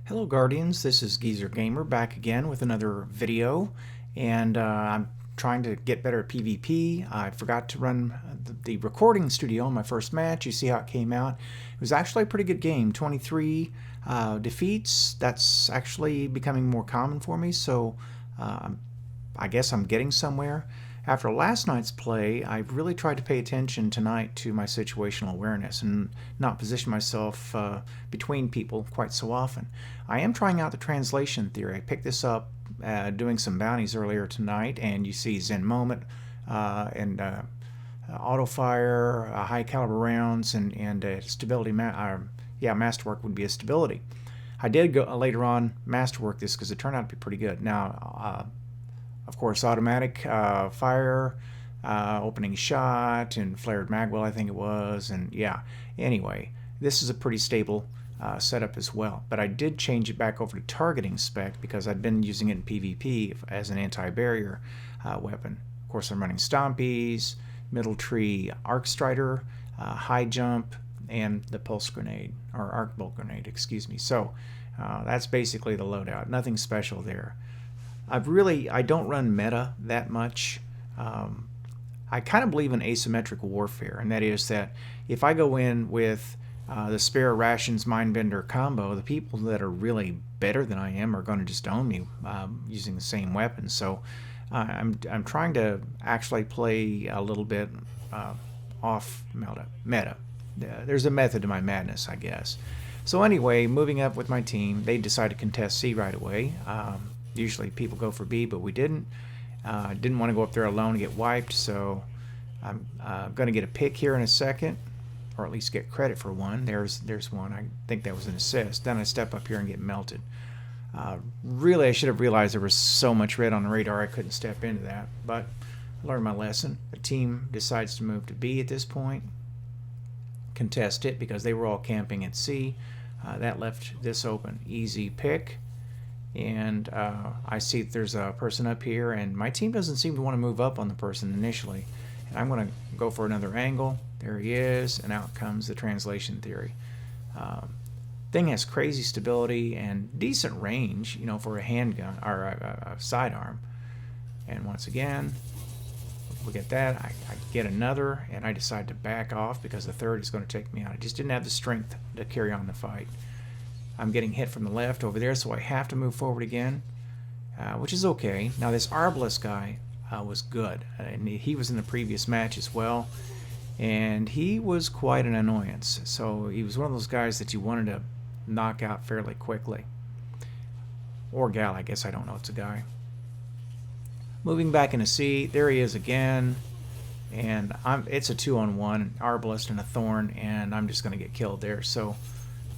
Hello Guardians, this is Geezer Gamer back again with another video, and I'm trying to get better at PvP. I forgot to run the recording studio on my first match. You see how it came out. It was actually a pretty good game, 23 defeats. That's actually becoming more common for me, so I guess I'm getting somewhere. After last night's play, I really tried to pay attention tonight to my situational awareness and not position myself between people quite so often. I am trying out the translation theory. I picked this up doing some bounties earlier tonight, and you see Zen Moment and auto fire, high caliber rounds, and stability. Masterwork would be a stability. I did go later on masterwork this because it turned out to be pretty good. Now, of course, automatic fire, opening shot, and flared magwell, I think it was, and yeah. Anyway, this is a pretty stable setup as well. But I did change it back over to targeting spec because I'd been using it in PvP as an anti-barrier weapon. Of course, I'm running Stompies, Middle Tree, Arc Strider, High Jump, and the Pulse Grenade, or Arc Bolt Grenade, excuse me. So that's basically the loadout. Nothing special there. I don't run meta that much. I kind of believe in asymmetric warfare, and that is that if I go in with the spare rations mindbender combo, the people that are really better than I am are going to just own me using the same weapon. So I'm trying to actually play a little bit off meta. There's a method to my madness, I guess. So anyway, moving up with my team, they decide to contest C right away. Usually people go for B, but we didn't. Didn't want to go up there alone and get wiped, so I'm going to get a pick here in a second, or at least get credit for one. There's one. I think that was an assist. Then I step up here and get melted. Really, I should have realized there was so much red on the radar I couldn't step into that, but I learned my lesson. The team decides to move to B at this point, contest it because they were all camping at C. That left this open. Easy pick. And I see that there's a person up here, and my team doesn't seem to want to move up on the person initially. And I'm going to go for another angle. There he is, and out comes the translation theory. Thing has crazy stability and decent range, you know, for a handgun or a sidearm. And once again, look at that. I get another, and I decide to back off because the third is going to take me out. I just didn't have the strength to carry on the fight. I'm getting hit from the left over there, so I have to move forward again, which is okay. Now this Arbalest guy was good, and he was in the previous match as well, and he was quite an annoyance. So he was one of those guys that you wanted to knock out fairly quickly. Or gal, I guess. I don't know. It's a guy. Moving back into C, there he is again, and it's a 2-on-1, Arbalest and a Thorn, and I'm just going to get killed there. So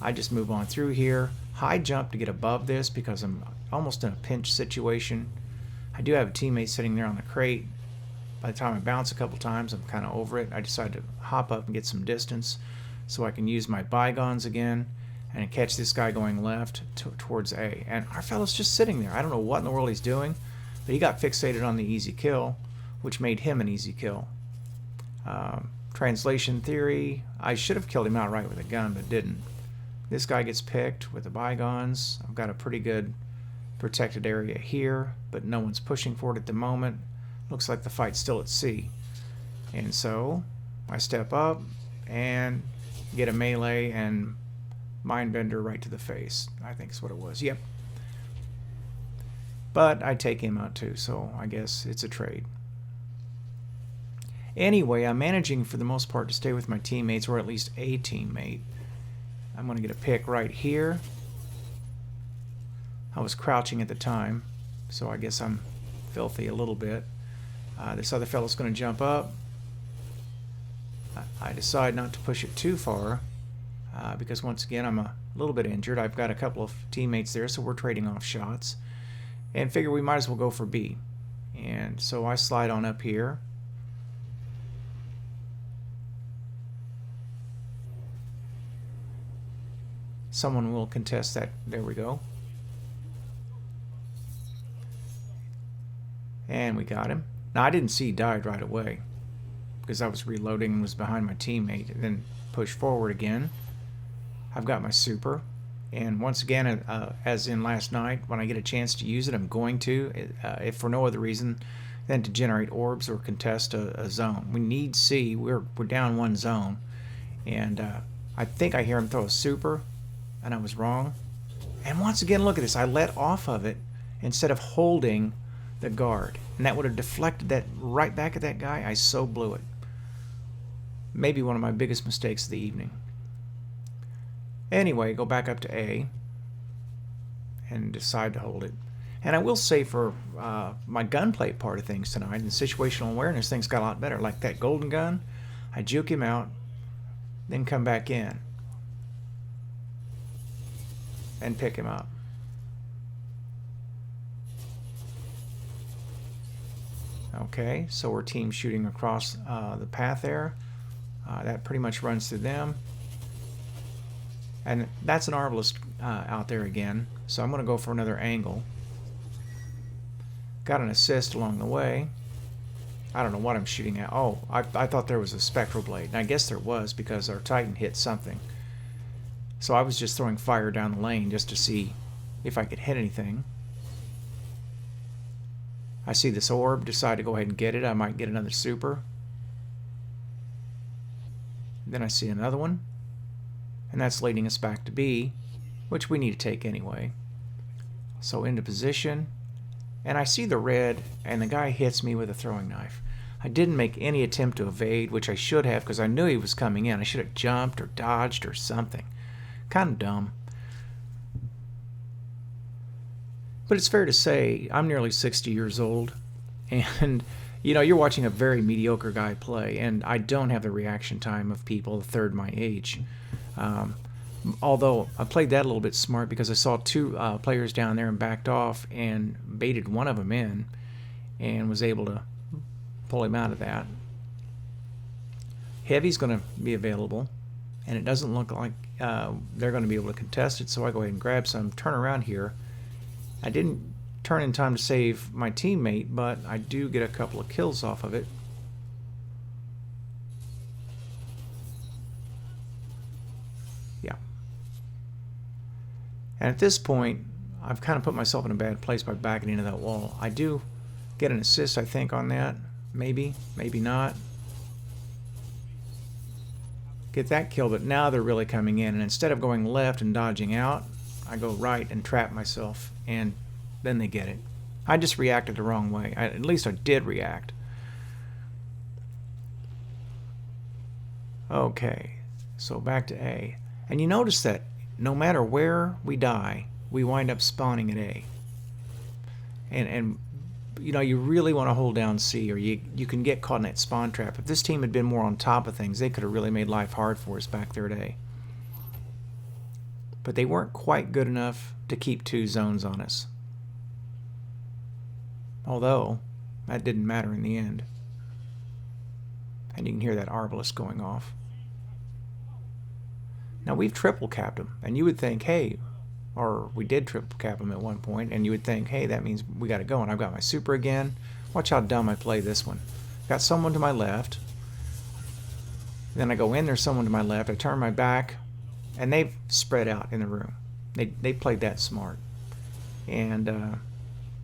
I just move on through here. High jump to get above this because I'm almost in a pinch situation. I do have a teammate sitting there on the crate. By the time I bounce a couple times, I'm kind of over it. I decide to hop up and get some distance so I can use my bygones again and catch this guy going left towards A. And our fellow's just sitting there. I don't know what in the world he's doing, but he got fixated on the easy kill, which made him an easy kill. Translation theory. I should have killed him outright with a gun, but didn't. This guy gets picked with the bygones. I've got a pretty good protected area here, but no one's pushing for it at the moment. Looks like the fight's still at C. And so I step up and get a melee and mindbender right to the face. I think is what it was. Yep. But I take him out too, so I guess it's a trade. Anyway, I'm managing for the most part to stay with my teammates, or at least a teammate. I'm going to get a pick right here. I was crouching at the time, so I guess I'm filthy a little bit. This other fellow's going to jump up. I decide not to push it too far because once again I'm a little bit injured. I've got a couple of teammates there, so we're trading off shots. And figure we might as well go for B. And so I slide on up here. Someone will contest that. There we go. And we got him. Now, I didn't see he died right away because I was reloading and was behind my teammate. And then push forward again. I've got my super. And once again, as in last night, when I get a chance to use it, I'm going to, if for no other reason than to generate orbs or contest a zone. We need C. We're down one zone. And I think I hear him throw a super, and I was wrong. And once again, look at this. I let off of it instead of holding the guard. And that would have deflected that right back at that guy. I so blew it. Maybe one of my biggest mistakes of the evening. Anyway, go back up to A and decide to hold it. And I will say for my gunplay part of things tonight, and situational awareness, things got a lot better. Like that golden gun, I juke him out, then come back in and pick him up. Okay, so we're team shooting across the path there. That pretty much runs through them. And that's an arbalist out there again, so I'm going to go for another angle. Got an assist along the way. I don't know what I'm shooting at. Oh, I thought there was a spectral blade, and I guess there was because our Titan hit something. So I was just throwing fire down the lane just to see if I could hit anything. I see this orb, decide to go ahead and get it. I might get another super. Then I see another one, and that's leading us back to B, which we need to take anyway. So into position, and I see the red, and the guy hits me with a throwing knife. I didn't make any attempt to evade, which I should have because I knew he was coming in. I should have jumped or dodged or something. Kind of dumb. But it's fair to say I'm nearly 60 years old, and you know, you're watching a very mediocre guy play, and I don't have the reaction time of people a third my age. Although I played that a little bit smart because I saw two players down there and backed off and baited one of them in and was able to pull him out of that. Heavy's going to be available, and it doesn't look like they're going to be able to contest it, so I go ahead and grab some, turn around here. I didn't turn in time to save my teammate, but I do get a couple of kills off of it. Yeah. And at this point, I've kind of put myself in a bad place by backing into that wall. I do get an assist, I think, on that. Maybe, maybe not. Get that kill, but now they're really coming in, and instead of going left and dodging out, I go right and trap myself, and then they get it. I just reacted the wrong way. At least I did react. Okay, so back to A. And you notice that no matter where we die, we wind up spawning at A. And you know, you really want to hold down C, or you can get caught in that spawn trap. If this team had been more on top of things, they could have really made life hard for us back there at A. But they weren't quite good enough to keep two zones on us. Although, that didn't matter in the end. And you can hear that arbalist going off. Now we've triple capped them, and you would think, hey, or we did triple cap them at one point, and you would think, hey, that means we got to go, and I've got my super again. Watch how dumb I play this one. Got someone to my left. Then I go in, there's someone to my left. I turn my back, and they've spread out in the room. They played that smart. And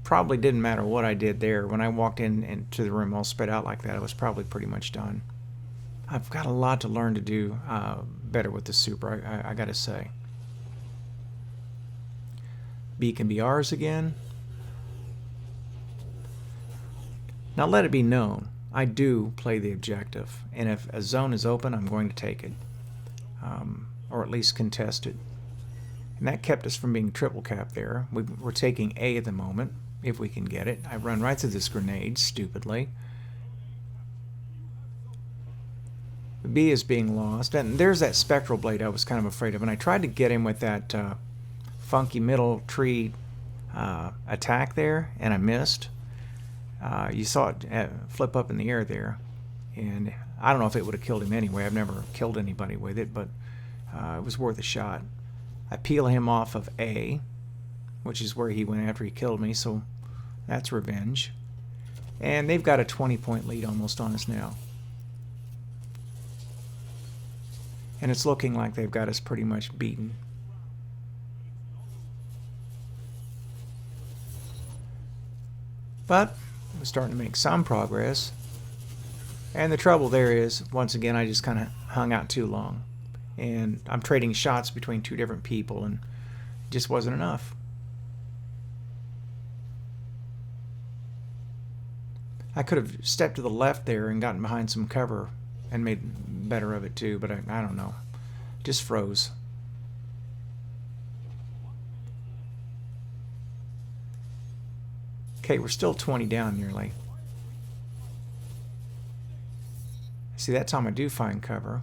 probably didn't matter what I did there. When I walked into the room all spread out like that, I was probably pretty much done. I've got a lot to learn to do better with the super, I gotta say. B can be ours again. Now let it be known, I do play the objective, and if a zone is open, I'm going to take it, or at least contest it. And that kept us from being triple capped there. We're taking A at the moment, if we can get it. I run right through this grenade, stupidly. B is being lost, and there's that spectral blade I was kind of afraid of, and I tried to get him with that funky middle tree attack there, and I missed. You saw it flip up in the air there, and I don't know if it would have killed him anyway. I've never killed anybody with it, but it was worth a shot. I peel him off of A, which is where he went after he killed me, so that's revenge. And they've got a 20-point lead almost on us now. And it's looking like they've got us pretty much beaten. But I'm starting to make some progress. And the trouble there is, once again, I just kind of hung out too long. And I'm trading shots between two different people, and it just wasn't enough. I could have stepped to the left there and gotten behind some cover and made better of it too, but I don't know. Just froze. Okay, we're still 20 down nearly. See, that time I do find cover.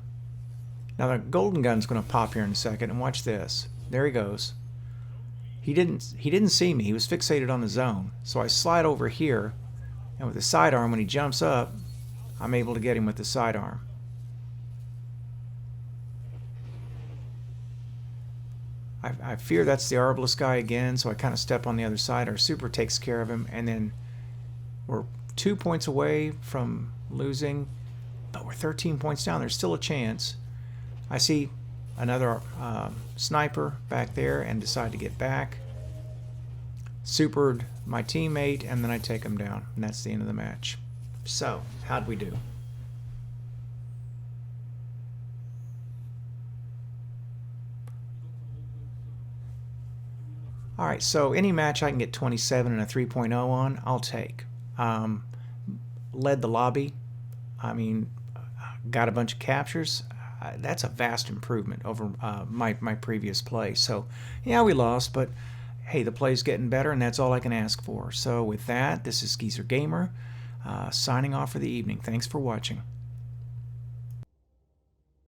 Now the golden gun's going to pop here in a second, and watch this. There he goes. He didn't see me. He was fixated on the zone. So I slide over here, and with the sidearm, when he jumps up, I'm able to get him with the sidearm. I fear that's the Arbalest guy again, so I kind of step on the other side. Our super takes care of him, and then we're 2 points away from losing, but we're 13 points down. There's still a chance. I see another sniper back there and decide to get back. Supered my teammate, and then I take him down, and that's the end of the match. So, how'd we do? Alright, so any match I can get 27 and a 3.0 on, I'll take. Led the lobby. I mean, got a bunch of captures. That's a vast improvement over my previous play. So, yeah, we lost, but hey, the play's getting better, and that's all I can ask for. So with that, this is Geezer Gamer, signing off for the evening. Thanks for watching.